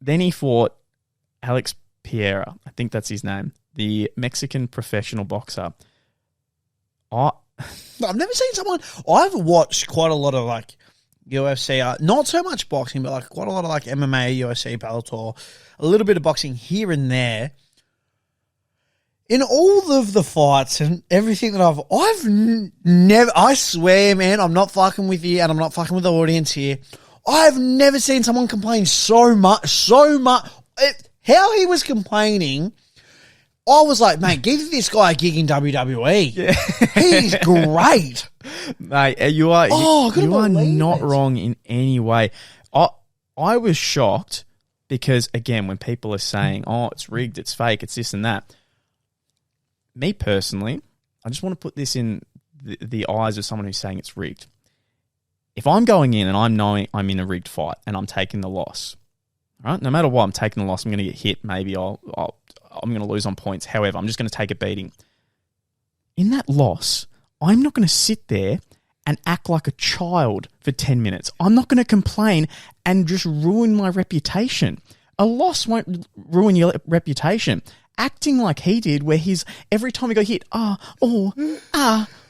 then he fought Alex PIERRA. I think that's his name. The Mexican professional boxer. I've never seen someone... I've watched quite a lot of, like, UFC, not so much boxing, but, like, quite a lot of, like, MMA, UFC, BELLATOR, a little bit of boxing here and there. In all of the fights and everything that I've never... I swear, man, I'm not fucking with you and I'm not fucking with the audience here. I've never seen someone complain so much. How he was complaining... I was like, mate, give this guy a gig in WWE. Yeah. He's great. Mate, you are not wrong in any way. I was shocked because, again, when people are saying, oh, it's rigged, it's fake, it's this and that, me personally, I just want to put this in the eyes of someone who's saying it's rigged. If I'm going in and I'm knowing I'm in a rigged fight and I'm taking the loss, right? No matter what, I'm taking the loss. I'm going to get hit. Maybe I'm going to lose on points. However, I'm just going to take a beating. In that loss, I'm not going to sit there and act like a child for 10 minutes. I'm not going to complain and just ruin my reputation. A loss won't ruin your reputation. Acting like he did, where he's every time he got hit,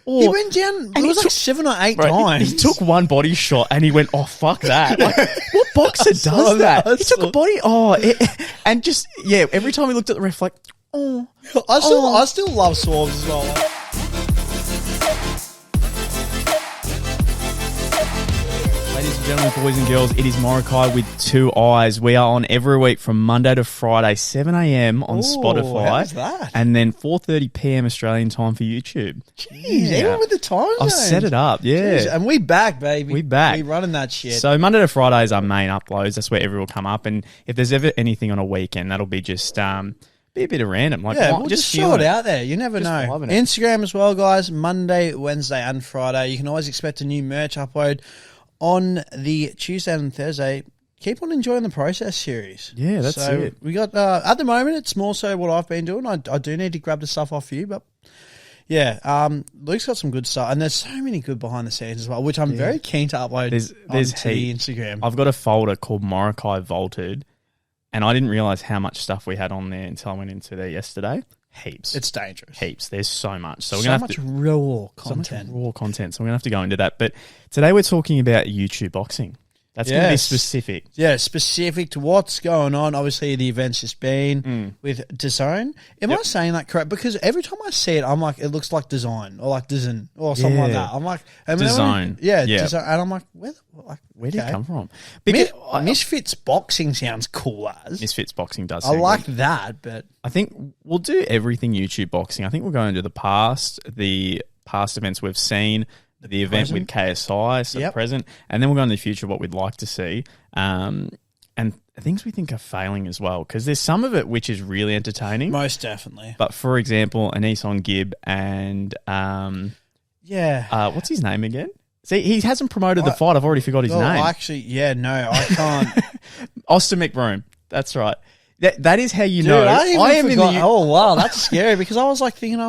he went down, and it was like 7 or 8 times. He took one body shot and he went, oh, fuck that. Like, what boxer does that? He took a body, and just, every time he looked at the ref, like, I still love SWARMZZ as well. Ladies and gentlemen, boys and girls, it is Morokaii with 2 eyes. We are on every week from Monday to Friday, 7 a.m. on Spotify. How's that? And then 4:30 p.m. Australian time for YouTube. Jeez, even with the time zone. I've set it up, yeah. Jeez, and we back, baby. We back. We running that shit. So Monday to Friday is our main uploads. That's where everyone will come up. And if there's ever anything on a weekend, that'll be just... be a bit of random. Like, we'll just throw it out there. You never know. Instagram as well, guys. Monday, Wednesday and Friday. You can always expect a new merch upload on the Tuesday and Thursday. Keep on enjoying the process series. Yeah, that's it. We got, at the moment, it's more so what I've been doing. I do need to grab the stuff off you, but yeah, Luke's got some good stuff. And there's so many good behind the scenes as well, which I'm very keen to upload there's onto the Instagram. I've got a folder called Morokaii Vaulted, and I didn't realise how much stuff we had on there until I went into there yesterday. Heaps. It's dangerous. Heaps. There's so much. So we're much raw content. So we're going to have to go into that. But today we're talking about YouTube boxing. That's going to be specific. Yeah, specific to what's going on. Obviously, the event's just been with DZON. Am I saying that correct? Because every time I see it, I'm like, it looks like DZON or like DZON or something like that. I'm like, DZON. DZON. And I'm like, where did it come from? Because Misfits Boxing sounds cool as. Misfits Boxing does. I like that, but I think we'll do everything YouTube boxing. I think we'll go into the past events we've seen. The event with KSI, so present, and then we'll go into the future what we'd like to see, and things we think are failing as well, because there's some of it which is really entertaining. Most definitely. But for example, ANESON Gibb and what's his name again? See, he hasn't promoted the fight. I've already forgot his name. Actually, I can't. MCBROOM. That's right. That is how you know. I am forgot. Oh wow, that's scary, because I was like thinking,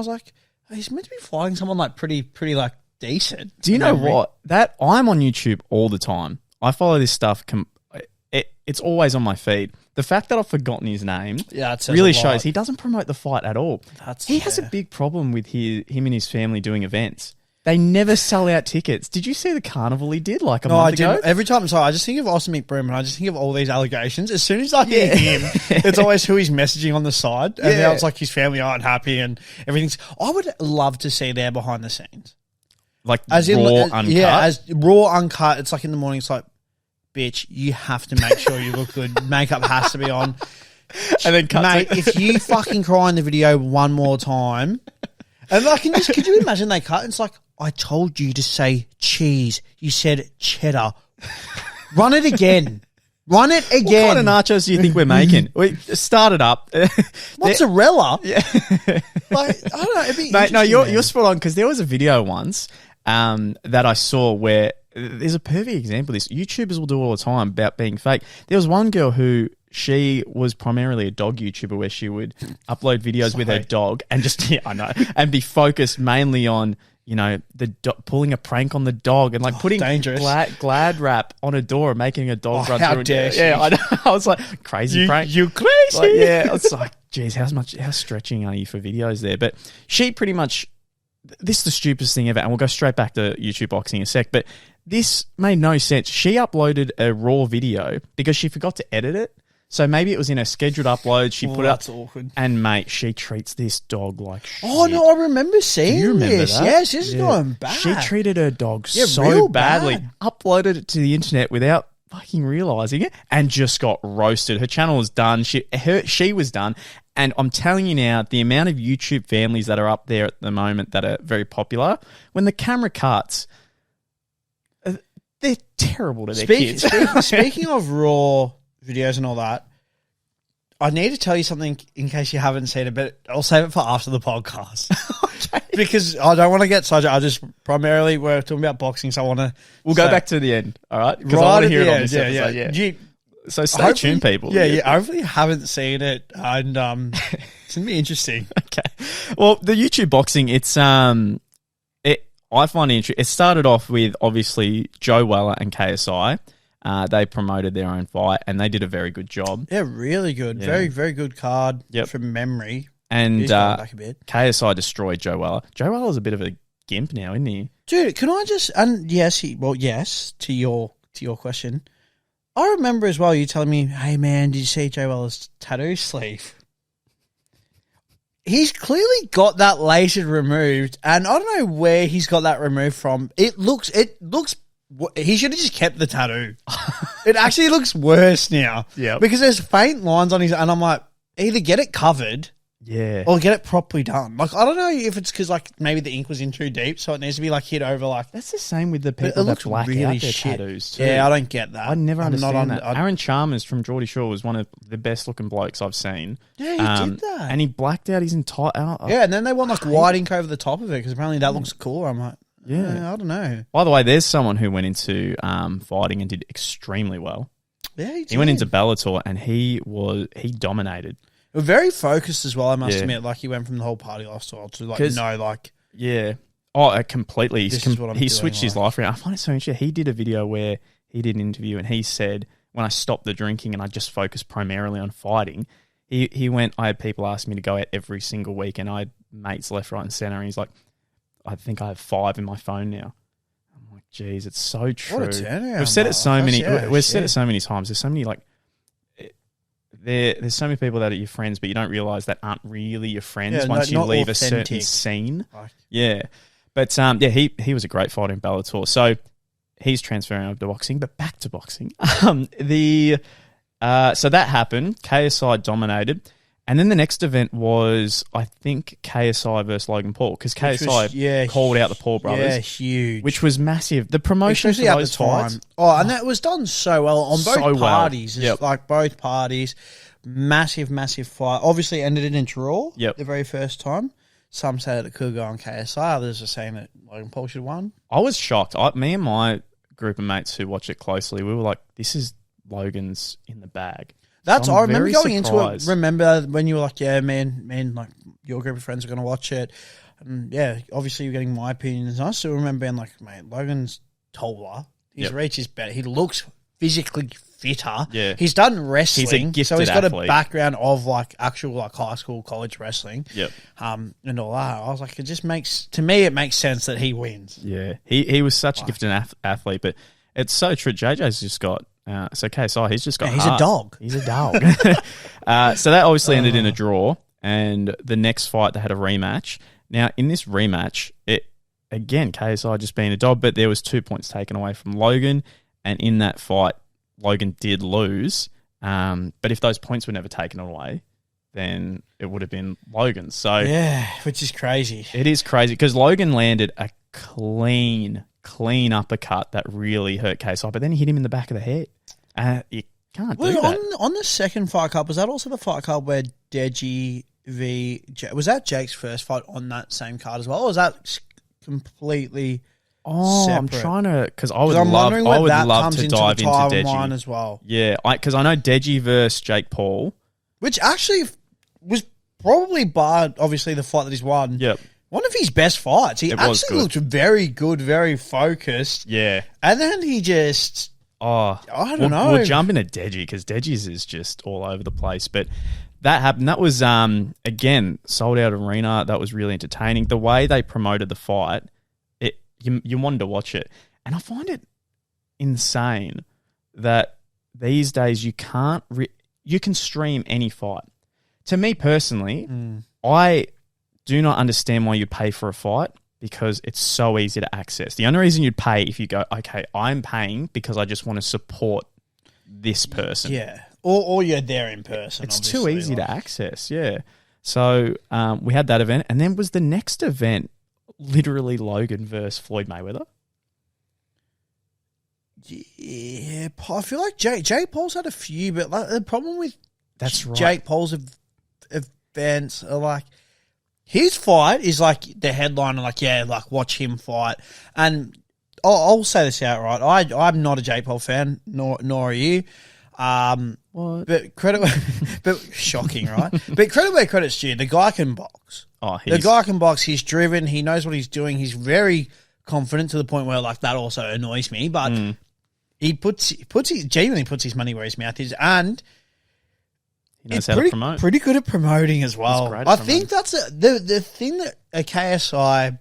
he's meant to be fighting someone like pretty like decent. Do you know what? That I'm on YouTube all the time. I follow this stuff. It's always on my feed. The fact that I've forgotten his name really shows he doesn't promote the fight at all. He has a big problem with him and his family doing events. They never sell out tickets. Did you see the carnival he did like a month ago? Every time, I just think of MCBROOM and I just think of all these allegations. As soon as I hear him, it's always who he's messaging on the side. And now it's like his family aren't happy and everything's... I would love to see their behind the scenes. Like raw, uncut? Yeah, as raw, uncut. It's like in the morning, it's like, bitch, you have to make sure you look good. Makeup has to be on. And then mate, if you fucking cry in the video one more time... And could you imagine they cut? It's like, I told you to say cheese. You said cheddar. Run it again. Run it again. What kind of nachos do you think we're making? We start it up. Mozzarella? Yeah. I don't know. It'd be mate, no, you're spot on, because there was a video once that I saw where there's a perfect example of this. YouTubers will do all the time about being fake. There was one girl who she was primarily a dog YouTuber where she would upload videos with her dog and just, I know, and be focused mainly on, you know, pulling a prank on the dog and like putting glad wrap on a door and making a dog run how through. Dare she. Yeah, I know. I was like, crazy prank. You crazy. Like, yeah, it's like, geez, how stretching are you for videos there? But she pretty much, this is the stupidest thing ever, and we'll go straight back to YouTube boxing in a sec, but this made no sense. She uploaded a raw video because she forgot to edit it. So maybe it was in her scheduled upload. She put it up. That's awkward. And, mate, she treats this dog like shit. Oh, no, I remember seeing Do you remember this. that? Yes, this is going bad. She treated her dog real so badly. bad. Uploaded it to the internet without fucking realising it and just got roasted. Her channel was done. She was done. And I'm telling you now, the amount of YouTube families that are up there at the moment that are very popular, when the camera cuts, they're terrible to their kids. Speaking of raw videos and all that, I need to tell you something in case you haven't seen it, but I'll save it for after the podcast. Okay. Because I don't want to get sidetracked. I just primarily, we're talking about boxing, so I want to... We'll go back to the end, all right? Because Right I want at to hear the it on end, this episode. Yeah. So stay tuned, people. Yeah, hopefully you haven't seen it, and it's going to be interesting. Okay. Well, the YouTube boxing, I find it interesting. It started off with, obviously, Joe Weller and KSI. They promoted their own fight, and they did a very good job. Yeah, really good. Yeah. Very, very good card from memory. And He's going back a bit. KSI destroyed Joe Weller. Joe Weller's a bit of a gimp now, isn't he? Dude, can I just... And yes, to your question. I remember as well you telling me, hey, man, did you see Joe Weller's tattoo sleeve? He's clearly got that lasered removed, and I don't know where he's got that removed from. It looks. He should have just kept the tattoo. It actually looks worse now. Yeah, because there's faint lines on his, and I'm like, either get it covered, or get it properly done. Like, I don't know if it's because like maybe the ink was in too deep, so it needs to be like hit over. Like that's the same with the people that black really out their tattoos too. Yeah, I don't get that. I never understand that. Aaron Chalmers from Geordie Shore was one of the best looking blokes I've seen. Yeah, he did that, and he blacked out his entire. Yeah, and then they want like white ink over the top of it because apparently that looks cooler. I'm like, I don't know. By the way, there's someone who went into fighting and did extremely well. Yeah, he went into Bellator and he dominated. Very focused as well, I must admit. Like, he went from the whole party lifestyle to, Yeah. Oh, completely. He switched his life around. I find it so interesting. He did a video where he did an interview and he said, when I stopped the drinking and I just focused primarily on fighting, he went, I had people ask me to go out every single week and I had mates left, right and centre. And he's like, I think I have 5 in my phone now. I'm like, geez, it's so true. What a turnaround. We've said it so many times. There's so many there's so many people that are your friends, but you don't realise that aren't really your friends once you leave authentic. A certain scene. Yeah. But he was a great fighter in Bellator. So he's transferring over to boxing, but back to boxing. So that happened. KSI dominated. And then the next event was, I think, KSI versus Logan Paul, because KSI called out the Paul brothers. Yeah, huge. Which was massive. The promotion for those fights. Oh, and that was done so well on both parties. Yep. Like, both parties. Massive, massive fight. Obviously ended in a draw the very first time. Some say that it could go on KSI. Others are saying that Logan Paul should have won. I was shocked. Me and my group of mates who watch it closely, we were like, this is Logan's in the bag. That's I remember going into it. Remember when you were like, yeah, man, like your group of friends are going to watch it, and yeah, obviously you're getting my opinions. I still remember being like, mate, Logan's taller, his reach is better, he looks physically fitter. Yeah, he's done wrestling, he's a gifted so he's got athlete. A background of like actual like high school, college wrestling. Yep, and all that. I was like, it makes sense that he wins. Yeah, he was such a gifted athlete, but it's so true. JJ's just got. So KSI, he's just got he's heart. a dog. He's a dog. So that obviously ended in a draw, and the next fight they had a rematch. Now in this rematch, KSI just being a dog, but there was 2 points taken away from Logan, and in that fight, Logan did lose. But if those points were never taken away, then it would have been Logan's. So yeah, which is crazy. It is crazy because Logan landed a clean uppercut that really hurt KSI, but then he hit him in the back of the head. You can't do that. On the second fight card, was that also the fight card where Deji was that Jake's first fight on that same card as well, or was that completely Oh, separate. I'm trying to because I would I'm love. wondering I whether would that love comes to into dive the into timeline Deji as well. Yeah, because I know Deji versus Jake Paul. Which actually was probably barred, obviously, the fight that he's won. Yep. One of his best fights. He actually looked very good, very focused. Yeah. And then he just... Oh, I don't know. We'll jump into Deji because Deji's is just all over the place. But that happened. That was, again, sold out arena. That was really entertaining. The way they promoted the fight, you wanted to watch it. And I find it insane that these days you can't... you can stream any fight. To me personally, I do not understand why you pay for a fight because it's so easy to access. The only reason you'd pay if you go, okay, I'm paying because I just want to support this person. Yeah. Or you're there in person. It's too easy to access, yeah. So we had that event. And then was the next event literally Logan versus Floyd Mayweather? Yeah, I feel like Jake Paul's had a few, but like, the problem with Jake Paul's events are like his fight is like the headliner, like watch him fight. And I'll say this outright: I'm not a Jake Paul fan, nor are you. What? But but shocking, right? But credit where credit's due. The guy can box. The guy can box. He's driven. He knows what he's doing. He's very confident to the point where like that also annoys me, but. He genuinely puts his money where his mouth is, and he knows how to promote. Pretty good at promoting as well. I think that's the thing that a KSI,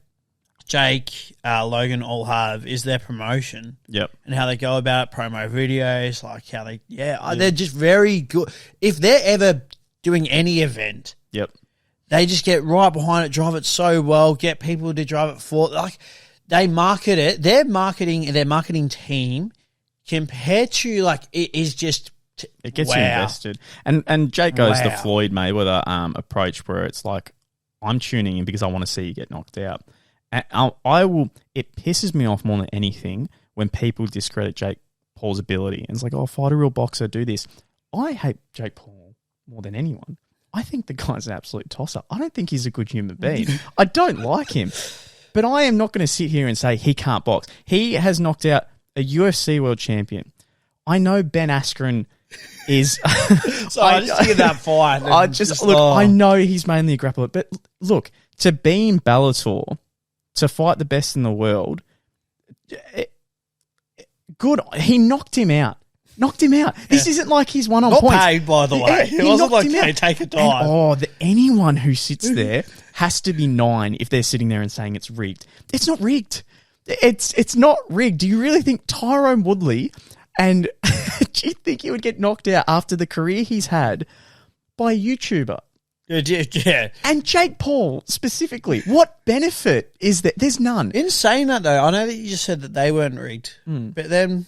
Jake, Logan all have is their promotion. Yep. And how they go about promo videos, like how they they're just very good. If they're ever doing any event, they just get right behind it, drive it so well, get people to drive it for like they market it. Their marketing team. Compared to like it is just it gets you invested, and Jake goes the Floyd Mayweather approach where it's like I'm tuning in because I want to see you get knocked out. And I will. It pisses me off more than anything when people discredit Jake Paul's ability and it's like, oh, fight a real boxer, do this. I hate Jake Paul more than anyone. I think the guy's an absolute tosser. I don't think he's a good human being. I don't like him, but I am not going to sit here and say he can't box. He has knocked out a UFC world champion. I know Ben Askren is... so I just hear that fight. I know he's mainly a grappler, but look, to be in Bellator, to fight the best in the world, good. He knocked him out. This isn't like he's won on points. Not paid, by the way. It wasn't like, hey, take a dive. Anyone who sits there has to be 9 if they're sitting there and saying it's rigged. It's not rigged. It's not rigged. Do you really think Tyrone Woodley and do you think he would get knocked out after the career he's had by a YouTuber? Yeah. And Jake Paul specifically, what benefit is there? There's none. In saying that though, I know that you just said that they weren't rigged, but then...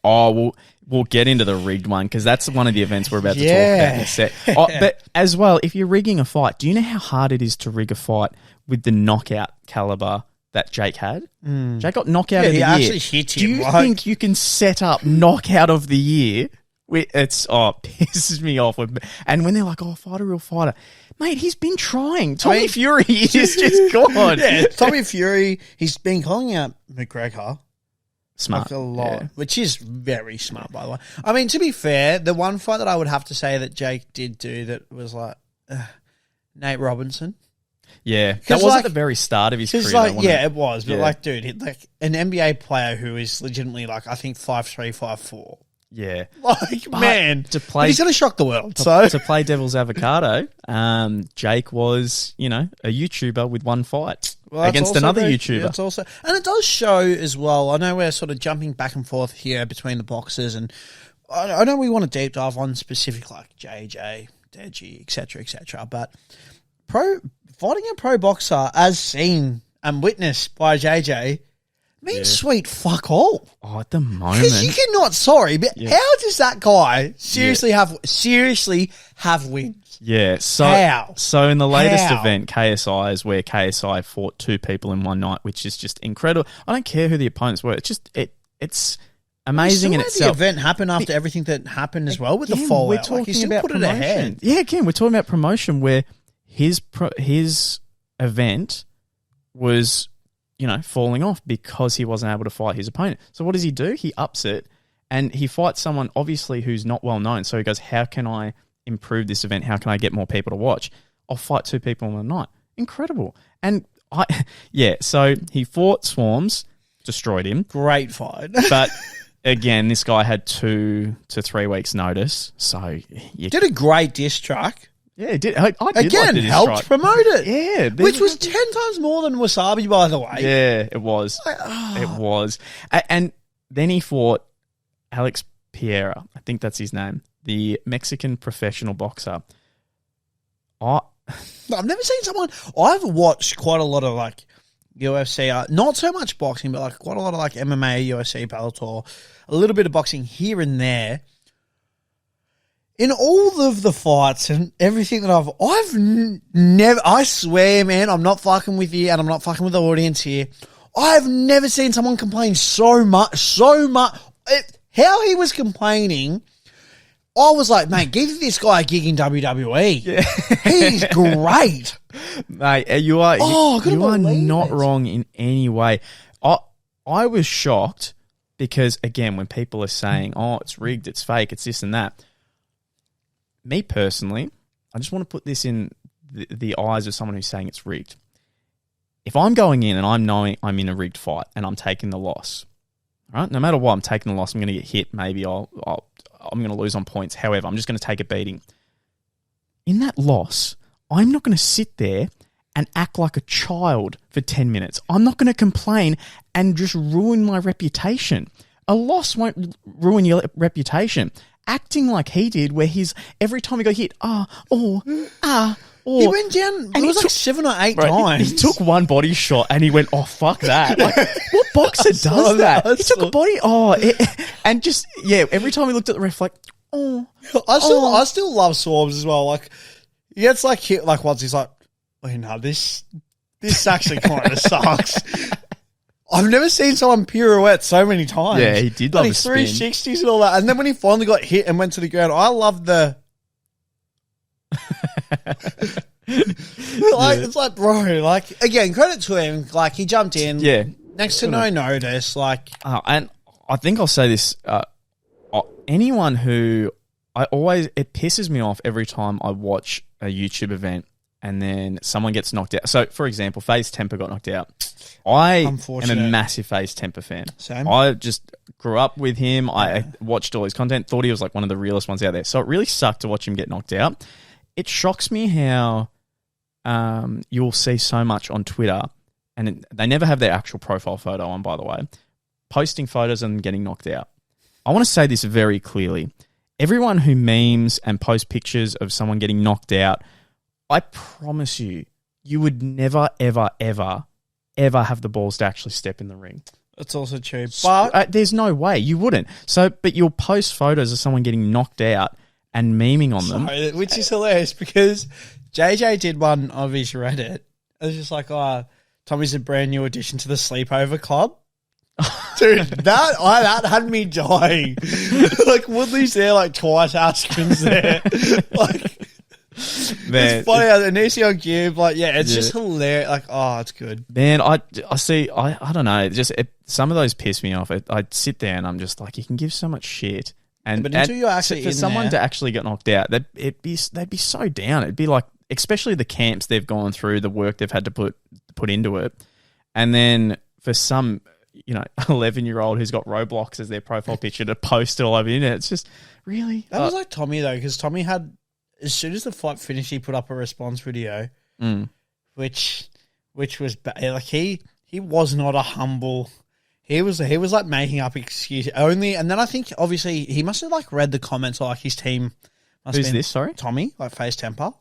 Oh, we'll get into the rigged one because that's one of the events we're about to talk about in a sec. But as well, if you're rigging a fight, do you know how hard it is to rig a fight with the knockout caliber that Jake had? Jake got knockout of the year. He actually hit him. Do you think you can set up knockout of the year? It pisses me off. And when they're like, oh, fight a real fighter. Mate, he's been trying. Tommy Fury is just gone. Tommy Fury, he's been calling out McGregor. Smart. Like a lot, which is very smart, by the way. I mean, to be fair, the one fight that I would have to say that Jake did do that was like Nate Robinson. Yeah, that was at the very start of his career. Like, it was. But like, dude, like an NBA player who is legitimately like, I think 5'3", 5'4". Yeah. Like, man, but he's going to shock the world. To play devil's avocado, Jake was, a YouTuber with one fight against another YouTuber. That's also, and it does show as well. I know we're sort of jumping back and forth here between the boxes, and I know we want to deep dive on specific like JJ, Deji, etc., but fighting a pro boxer as seen and witnessed by JJ means sweet fuck all. Oh, at the moment, because you cannot. Sorry, but how does that guy seriously have wins? Yeah. So in the latest event, KSI is where KSI fought 2 people in one night, which is just incredible. I don't care who the opponents were. It's just it's amazing in itself. The event happened after everything that happened as well with the fallout. We're talking about put promotion. It ahead. Yeah, again, we're talking about promotion where his event was falling off because he wasn't able to fight his opponent. So what does he do? He ups it and he fights someone obviously who's not well known. So he goes, how can I improve this event? How can I get more people to watch? I'll fight 2 people in a night. Incredible. And so he fought SWARMZZ, destroyed him. Great fight. But again, this guy had 2 to 3 weeks notice. So you did a great diss track. Yeah, it did. I did again, like the diss helped track. promote it. Yeah. Which was 10 times more than Wasabi, by the way. Yeah, it was. It was. And then he fought Alex PIERRA. I think that's his name. The Mexican professional boxer. I've never seen someone. I've watched quite a lot of like UFC, not so much boxing, but like quite a lot of like MMA, UFC, Bellator, a little bit of boxing here and there. In all of the fights and everything that I've never, I swear, man, I'm not fucking with you and I'm not fucking with the audience here. I've never seen someone complain so much. How he was complaining, I was like, mate, give this guy a gig in WWE. Yeah. He's great. Mate, you are not wrong in any way. I was shocked because, again, when people are saying, oh, it's rigged, it's fake, it's this and that, me personally, I just want to put this in the eyes of someone who's saying it's rigged. If I'm going in and I'm knowing I'm in a rigged fight and I'm taking the loss, right? No matter what, I'm taking the loss. I'm going to get hit. Maybe I'm going to lose on points. However, I'm just going to take a beating. In that loss, I'm not going to sit there and act like a child for 10 minutes. I'm not going to complain and just ruin my reputation. A loss won't ruin your reputation. Acting like he did, where he's every time he got hit, he went down. It was like 7 or 8 times. He took one body shot and he went, "Oh fuck that!" Like, what boxer does that? He took a body, and just every time he looked at the ref, like, I still love SWARMZZ as well. Like, he gets like hit like once. He's like, no, this actually kind of sucks. I've never seen someone pirouette so many times. Yeah, he did love like a spin. 360s and all that. And then when he finally got hit and went to the ground, I love the... It's like, bro, like, again, credit to him. Like, he jumped in. Yeah. Next to no notice. Like... and I think I'll say this. Anyone who... It pisses me off every time I watch a YouTube event and then someone gets knocked out. So, for example, FaZe Temper got knocked out. I am a massive FaZe Temper fan. Same. I just grew up with him. I watched all his content, thought he was like one of the realest ones out there. So it really sucked to watch him get knocked out. It shocks me how you'll see so much on Twitter, and they never have their actual profile photo on, by the way, posting photos and getting knocked out. I want to say this very clearly. Everyone who memes and posts pictures of someone getting knocked out, I promise you, you would never, ever, ever have the balls to actually step in the ring. That's also true. But there's no way. You wouldn't. So, but you'll post photos of someone getting knocked out and memeing on them. Which is hilarious because JJ did one of his Reddit. It was just like, Tommy's a brand new addition to the sleepover club. Dude, that had me dying. Like, Woodley's there like twice, Askren's there. Like... Man, it's funny how ANESON give it's just hilarious. Like, it's good. Man, I see. I don't know. Some of those piss me off. I sit there and I'm just like, you can give so much shit, but until you're actually for someone to actually get knocked out, they'd be so down. It'd be like, especially the camps they've gone through, the work they've had to put into it, and then for some 11-year-old who's got Roblox as their profile picture to post it all over the internet, it's just really that was like Tommy though, because Tommy had. As soon as the fight finished, he put up a response video, which was like he was not a humble. He was like making up excuses only, and then I think obviously he must have like read the comments like his team. Who's this? Sorry, Tommy, like FaZe Temper.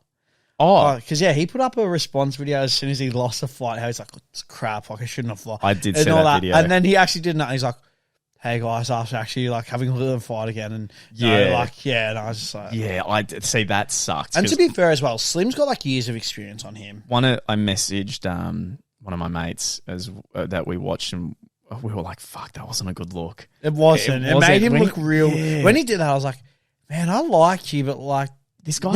Because he put up a response video as soon as he lost the fight. How he's like, it's crap, like I shouldn't have lost. I did see that video, and then he actually did that. He's like, hey guys, after actually like having a little fight again, and I was just like, I see that sucked. And to be fair as well, Slim's got like years of experience on him. I messaged one of my mates that we watched, and we were like, fuck, that wasn't a good look. It wasn't. It made him look real. Yeah. When he did that, I was like, man, I like you, but like this guy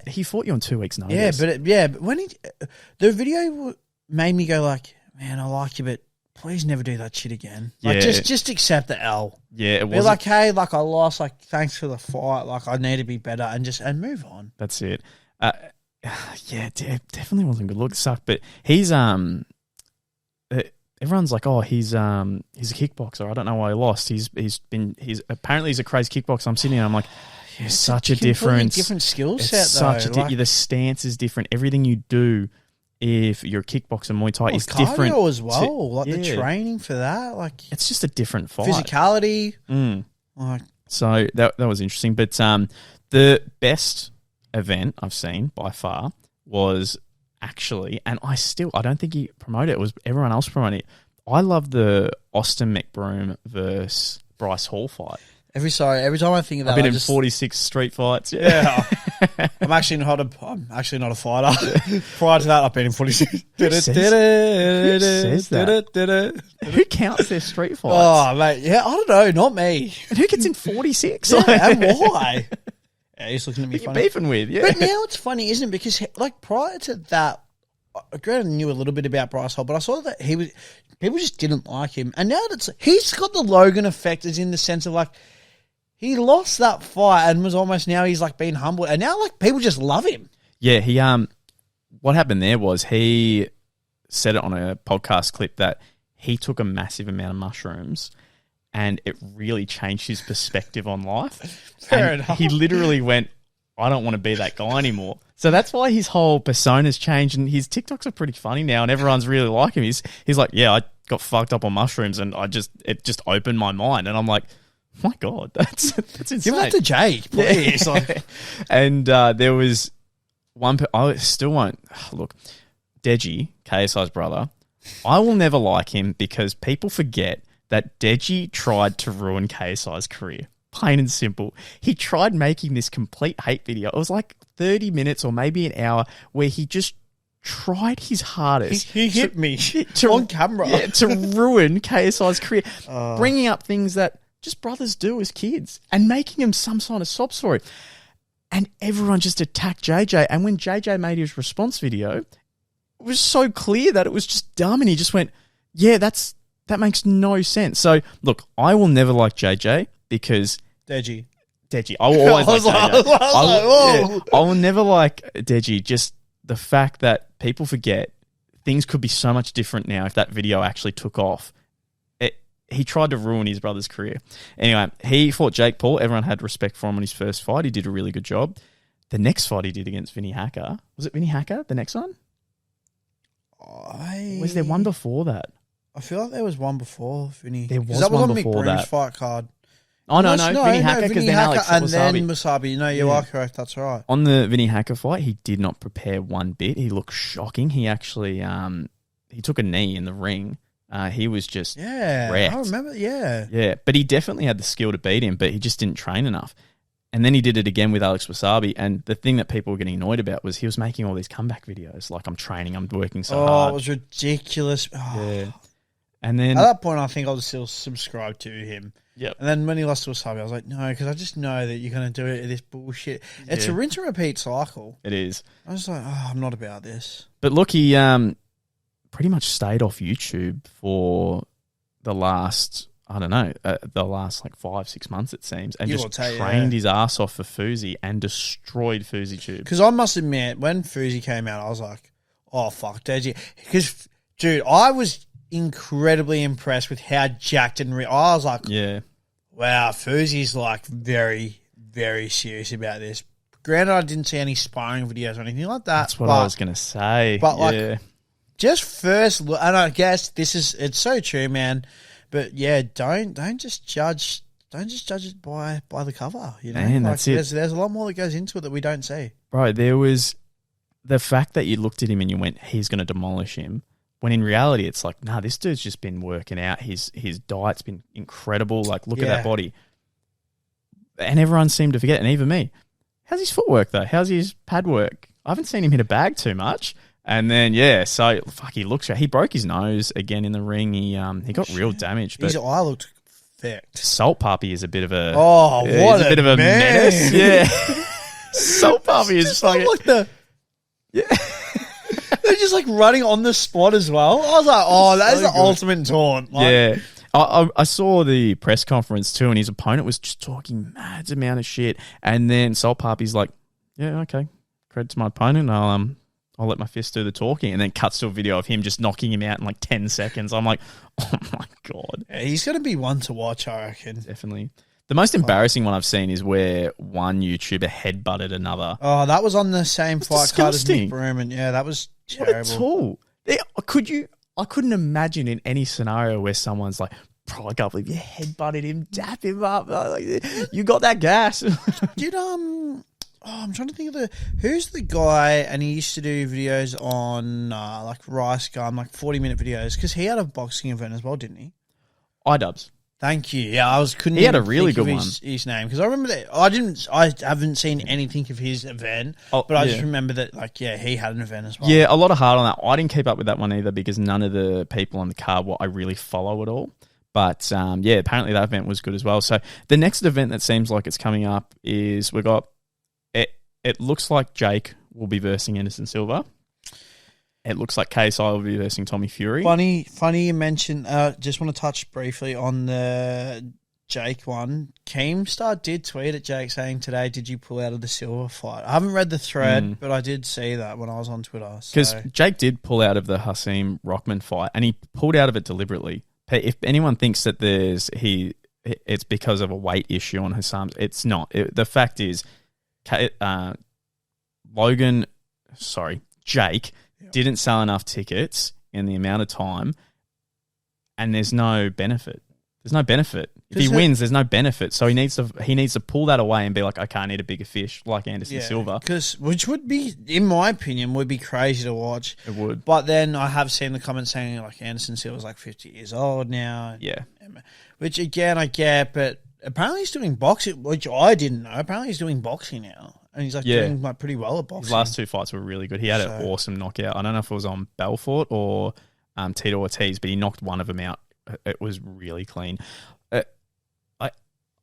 he fought you on 2 weeks' notice. Yeah, but when the video made me go like, man, I like you, but please never do that shit again. Like, Yeah. just accept the L. Yeah, it Be was like, hey, like I lost, like thanks for the fight, like I need to be better, and move on. That's it. Yeah, definitely wasn't good. Look, it sucked, but he's everyone's like, oh, he's a kickboxer. I don't know why he lost. He's apparently he's a crazy kickboxer. I'm sitting there, I'm like, it's such a different skill set. It's such the stance is different. Everything you do, if you're a kickboxer, Muay Thai is different as well. The training for that, like it's just a different fight. Physicality. Like, so that was interesting. But the best event I've seen by far was actually, and I don't think he promoted it. It was everyone else promoting it. I love the Austin McBroom versus Bryce Hall fight. Every time I think of that, I've been in 46 street fights. Yeah. I'm actually not a fighter. Prior to that, I've been in 46. Who says that? Who counts their street fights? Oh, mate. Yeah, I don't know. Not me. And who gets in 46? Yeah, and why? Yeah, he's looking at me funny. You're beefing with, yeah. But now it's funny, isn't it? Because like prior to that, I knew a little bit about Bryce Hall, but I saw that people just didn't like him. And now he's got the Logan effect, as in the sense of like, he lost that fight and was almost now he's like being humbled. And now like people just love him. Yeah, he what happened there was he said it on a podcast clip that he took a massive amount of mushrooms and it really changed his perspective on life. Fair enough. He literally went, I don't want to be that guy anymore. So that's why his whole persona's changed, and his TikToks are pretty funny now, and everyone's really like him. He's like, yeah, I got fucked up on mushrooms, and it just opened my mind, and I'm like, my God, that's insane. Give that to Jake, please. Yeah. And there was one. I still won't look. Deji, KSI's brother. I will never like him because people forget that Deji tried to ruin KSI's career. Plain and simple. He tried making this complete hate video. It was like 30 minutes or maybe an hour where he just tried his hardest. He hit me on camera. Yeah, to ruin KSI's career. Bringing up things that just brothers do as kids and making him some sort of sob story. And everyone just attacked JJ. And when JJ made his response video, it was so clear that it was just dumb. And he just went, yeah, that makes no sense. So, look, I will never like JJ because... Deji. I will always like JJ. I will never like Deji. Just the fact that people forget things could be so much different now if that video actually took off. He tried to ruin his brother's career. Anyway, he fought Jake Paul. Everyone had respect for him on his first fight. He did a really good job. The next fight he did against Vinny Hacker. Was it Vinny Hacker, the next one? Was there one before that? I feel like there was one before Vinny. There was one on before McBroom's that. Fight card. Oh, no, Vinny Hacker, because then Alex and Wasabi. then Wasabi. No, you are correct. That's right. On the Vinny Hacker fight, he did not prepare one bit. He looked shocking. He actually he took a knee in the ring. He was just wrecked. I remember, Yeah, but he definitely had the skill to beat him, but he just didn't train enough. And then he did it again with Alex Wasabi, and the thing that people were getting annoyed about was he was making all these comeback videos, like, I'm training, I'm working so hard. Oh, it was ridiculous. Oh. Yeah. And then... At that point, I think I was still subscribed to him. Yep. And then when he lost to Wasabi, I was like, no, because I just know that you're going to do it, this bullshit. It's a rinse and repeat cycle. It is. I was like, I'm not about this. But look, he pretty much stayed off YouTube for the last, the last like 5-6 months, it seems, and just trained his ass off for Fuzi and destroyed FuziTube. Because I must admit, when Fuzi came out, I was like, oh, fuck, Deji. Because, dude, I was incredibly impressed with how jacked and I was like, wow, Fuzi's like very, very serious about this. Granted, I didn't see any sparring videos or anything like that. That's what I was going to say. But like, just first look, and I guess it's so true, man. But yeah, don't just judge it by the cover. You know, man, that's it. There's a lot more that goes into it that we don't see. Bro, there was the fact that you looked at him and you went, he's going to demolish him. When in reality, it's like, nah, this dude's just been working out. His diet's been incredible. Like, look at that body. And everyone seemed to forget, and even me. How's his footwork, though? How's his pad work? I haven't seen him hit a bag too much. And then, so, fuck, he looks... He broke his nose again in the ring. He got real damage. But his eye looked thick. Salt Puppy is a bit of a... Oh, what a bit of a menace. Yeah. Salt Puppy is fucking... like the... Yeah. They're just like running on the spot as well. I was like, oh, that is the ultimate taunt. Like, yeah. I saw the press conference too, and his opponent was just talking mad amount of shit. And then Salt Papi's like, yeah, okay, credit to my opponent. I'll let my fist do the talking, and then cuts to a video of him just knocking him out in like 10 seconds. I'm like, oh my God. Yeah, he's going to be one to watch, I reckon. Definitely. The most embarrassing one I've seen is where one YouTuber headbutted another. Oh, that was on the same fight card as disgusting. MCBROOM, and yeah, that was terrible. What a tool. I couldn't imagine in any scenario where someone's like, bro, I can't believe you headbutted him, dap him up. Like, you got that gas. I'm trying to think of who's the guy, and he used to do videos on like Rice Gum, like 40-minute videos, because he had a boxing event as well, didn't he? iDubbbz. Thank you. Yeah, He had a really good one. His name, because I remember that I haven't seen anything of his event, but I just remember that he had an event as well. Yeah, a lot of hard on that. I didn't keep up with that one either because none of the people on the card I really follow at all. But apparently that event was good as well. So the next event that seems like it's coming up is we got. It looks like Jake will be versing Anderson Silva. It looks like KSI will be versing Tommy Fury. Funny you mentioned, just want to touch briefly on the Jake one. Keemstar did tweet at Jake saying today, did you pull out of the Silva fight? I haven't read the thread, but I did see that when I was on Twitter. Because Jake did pull out of the Hasim Rockman fight, and he pulled out of it deliberately. If anyone thinks that it's because of a weight issue on Hasam's, it's not. The fact is, Jake didn't sell enough tickets in the amount of time, and there's no benefit. There's no benefit. If he wins, there's no benefit. So he needs to pull that away and be like, okay, I need a bigger fish like Anderson Silva. Which would be, in my opinion, would be crazy to watch. It would. But then I have seen the comments saying like Anderson Silva's like 50 years old now. Yeah. Which again I get, but apparently he's doing boxing, which I didn't know. Apparently he's doing boxing now. And he's doing pretty well at boxing. His last two fights were really good. He had an awesome knockout. I don't know if it was on Belfort or Tito Ortiz, but he knocked one of them out. It was really clean.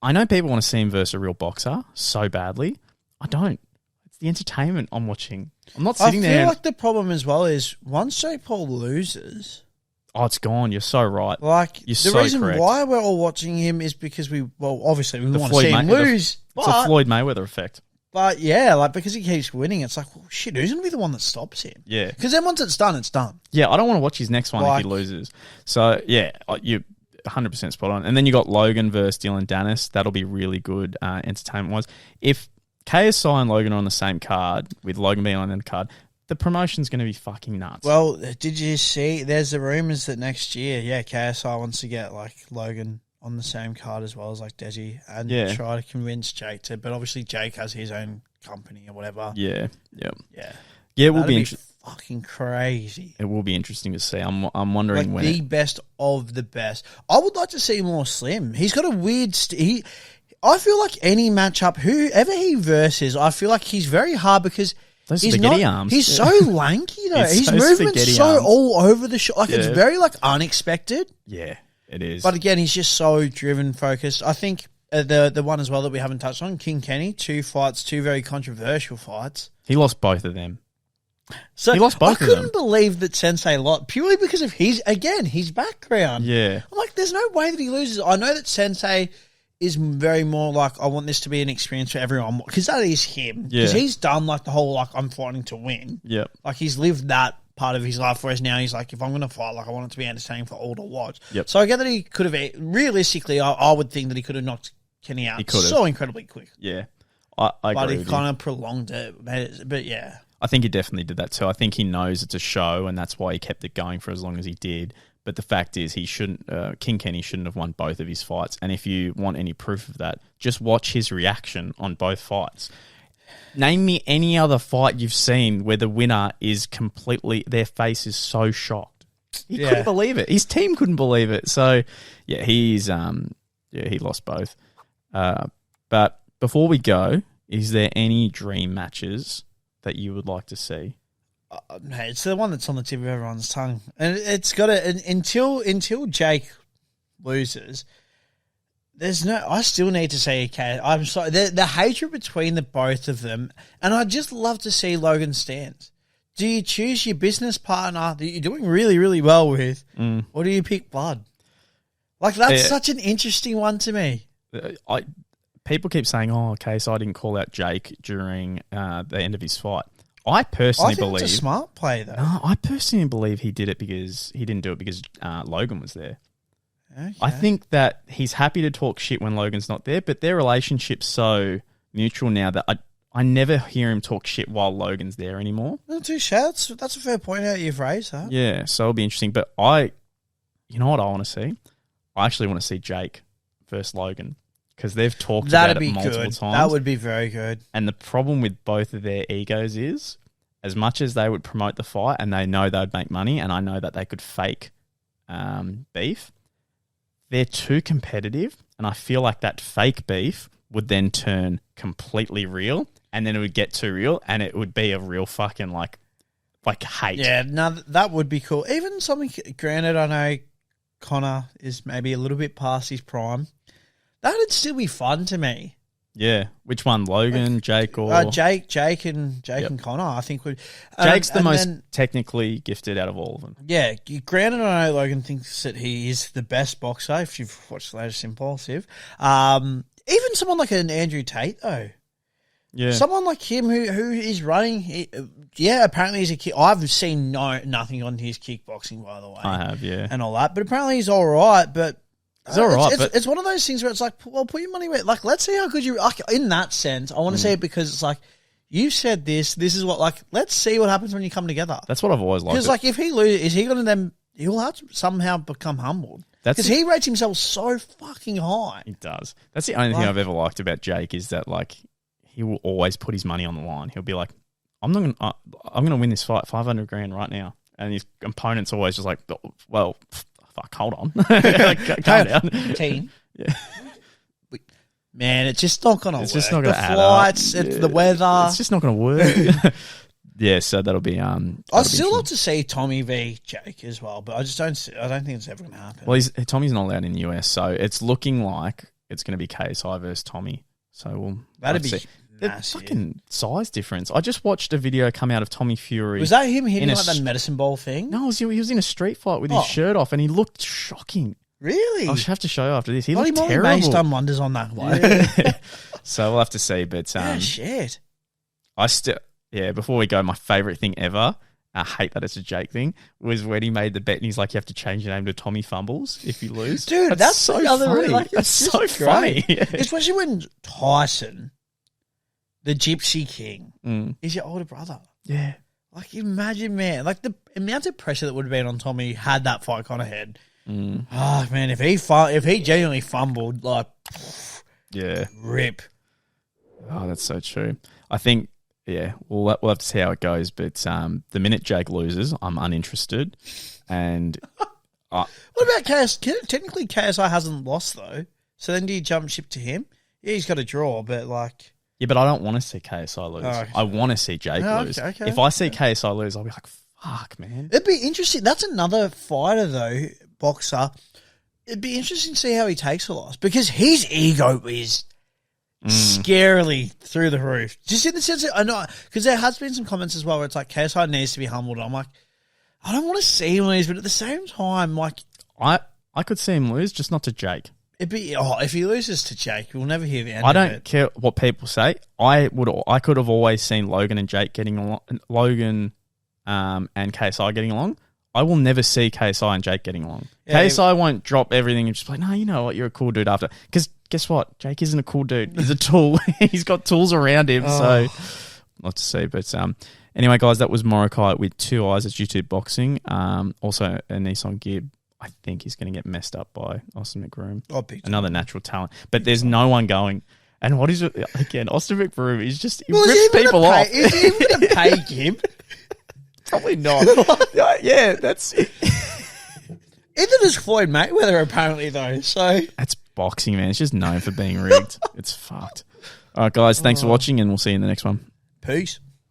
I know people want to see him versus a real boxer so badly. I don't. It's the entertainment I'm watching. I'm not sitting there. I feel like the problem as well is once Jake Paul loses... Oh, it's gone. You're so right. Like, You're the reason why we're all watching him is because obviously we want to see him lose. It's a Floyd Mayweather effect. But yeah, because he keeps winning, it's like, well, shit, who's going to be the one that stops him? Yeah. Because then once it's done, it's done. Yeah, I don't want to watch his next one if he loses. So, yeah, you're 100% spot on. And then you got Logan versus Dylan Dennis. That'll be really good entertainment-wise. If KSI and Logan are on the same card, with Logan being on the card, the promotion's going to be fucking nuts. Well, did you see, there's the rumours that next year, KSI wants to get, Logan on the same card as well as Deji and try to convince Jake to, but obviously Jake has his own company or whatever. Yeah. It will be interesting. Fucking crazy. It will be interesting to see. I'm wondering when the best of the best. I would like to see more Slim. He's got a weird. I feel like any matchup, whoever he versus, I feel like he's very hard because. Those spaghetti arms. He's so lanky though. His movement's so all over the shot. It's very unexpected. Yeah. It is. But again, he's just so driven, focused. I think the one as well that we haven't touched on, King Kenny, 2 fights, 2 very controversial fights. He lost both of them. So he lost both of them. I couldn't believe that Sensei lost, purely because of his background. Yeah. I'm like, there's no way that he loses. I know that Sensei is very more I want this to be an experience for everyone, because that is him. Because he's done the whole I'm fighting to win. Yeah. He's lived that part of his life, whereas now he's if I'm going to fight, I want it to be entertaining for all to watch. Yep. So I get that he could have, realistically, I would think that he could have knocked Kenny out so incredibly quick. Yeah. I agree. But he kind of prolonged it. But yeah. I think he definitely did that too. I think he knows it's a show, and that's why he kept it going for as long as he did. But the fact is, he shouldn't. King Kenny shouldn't have won both of his fights. And if you want any proof of that, just watch his reaction on both fights. Name me any other fight you've seen where the winner is completely, their face is so shocked. He couldn't believe it. His team couldn't believe it. So, yeah, he lost both. But before we go, is there any dream matches that you would like to see? It's the one that's on the tip of everyone's tongue, and it's got to until Jake loses. There's no. I still need to see I'm sorry. The hatred between the both of them, and I'd just love to see Logan stands. Do you choose your business partner that you're doing really, really well with, or do you pick blood? Like, that's such an interesting one to me. People keep saying, "Oh, KSI didn't call out Jake during the end of his fight." I personally believe it's a smart play, though. No, I personally believe he did it because he didn't do it because Logan was there. Okay. I think that he's happy to talk shit when Logan's not there, but their relationship's so mutual now that I never hear him talk shit while Logan's there anymore. No, two shouts. That's a fair point out you've raised, huh? Yeah, so it'll be interesting. But you know what I want to see? I actually want to see Jake versus Logan because they've talked about it multiple times. That would be very good. And the problem with both of their egos is, as much as they would promote the fight and they know they'd make money, and I know that they could fake beef, they're too competitive, and I feel like that fake beef would then turn completely real, and then it would get too real, and it would be a real fucking like hate. Yeah, no, that would be cool. Even something, granted, I know Connor is maybe a little bit past his prime. That would still be fun to me. Yeah, which one, Logan, Jake, or Jake and Connor? I think would. Jake's the most technically gifted out of all of them. Yeah, granted, I know Logan thinks that he is the best boxer. If you've watched the latest Impulsive, even someone like an Andrew Tate, though. Yeah, someone like him who is running. Apparently he's a kick. I've seen nothing on his kickboxing, by the way. I have, yeah, and all that. But apparently he's all right. But it's all right. It's one of those things where it's like, well, put your money where. Like, let's see how good you. Like, in that sense, I want to see it because it's like you said this. This is what. Like, let's see what happens when you come together. That's what I've always liked. Because like, if he loses, is he going to then? He'll have to somehow become humbled. Because he rates himself so fucking high. He does. That's the only thing I've ever liked about Jake is that like he will always put his money on the line. He'll be like, I'm gonna win this fight, 500 grand right now, and his opponent's always just like, well, fuck, hold on, calm down, team. Yeah, man, it's just not gonna. It's work. Just not gonna the add flights, up. It's the weather. It's just not gonna work. Yeah, so that'll be. I'd still love to see Tommy v Jake as well, but I just don't. I don't think it's ever gonna happen. Well, Tommy's not allowed in the US, so it's looking like it's gonna be KSI versus Tommy. So that'd be. The fucking size difference. I just watched a video come out of Tommy Fury. Was that him hitting like that medicine ball thing? No, he was in a street fight with his shirt off, and he looked shocking. Really? I'll have to show you after this. He looked terrible. He's done wonders on that one. Yeah. So we'll have to see. But shit. Before we go, my favourite thing ever, I hate that it's a Jake thing, was when he made the bet and he's like, you have to change your name to Tommy Fumbles if you lose. Dude, that's so funny. Like, that's so funny. Especially when Tyson, the Gypsy King, is your older brother. Yeah. Like, imagine, man, like the amount of pressure that would have been on Tommy had that fight gone ahead. Oh, man, if he genuinely fumbled, like, rip. Oh, that's so true. I think, we'll have to see how it goes. But the minute Jake loses, I'm uninterested. And what about KSI? Technically, KSI hasn't lost, though. So then do you jump ship to him? Yeah, he's got a draw, but like... Yeah, but I don't want to see KSI lose. Oh, okay. I want to see Jake lose. Okay. If I see KSI lose, I'll be like, fuck, man. It'd be interesting. That's another fighter, though, boxer. It'd be interesting to see how he takes a loss because his ego is scarily through the roof. Just in the sense that I know, because there has been some comments as well where it's like KSI needs to be humbled. I'm like, I don't want to see him lose, but at the same time, like... I could see him lose, just not to Jake. It'd be if he loses to Jake, we'll never hear the end. I don't care what people say. I could have always seen Logan and Jake getting along, Logan and KSI getting along. I will never see KSI and Jake getting along. Yeah, KSI won't drop everything and just be like, no, you know what, you're a cool dude after. Because guess what? Jake isn't a cool dude. He's a tool. He's got tools around him. So, not to see. But anyway, guys, that was Morokaii with 2 eyes. It's YouTube boxing. Also, ANESON Gibb. I think he's going to get messed up by Austin McBroom. Another natural talent. But there's no one going. And what is it? Again, Austin McBroom is just... He rips people off. Is he going to pay Gibb? Probably not. Yeah, that's... Either does Floyd Mayweather, apparently, though. So that's boxing, man. It's just known for being rigged. It's fucked. All right, guys, thanks for watching, and we'll see you in the next one. Peace.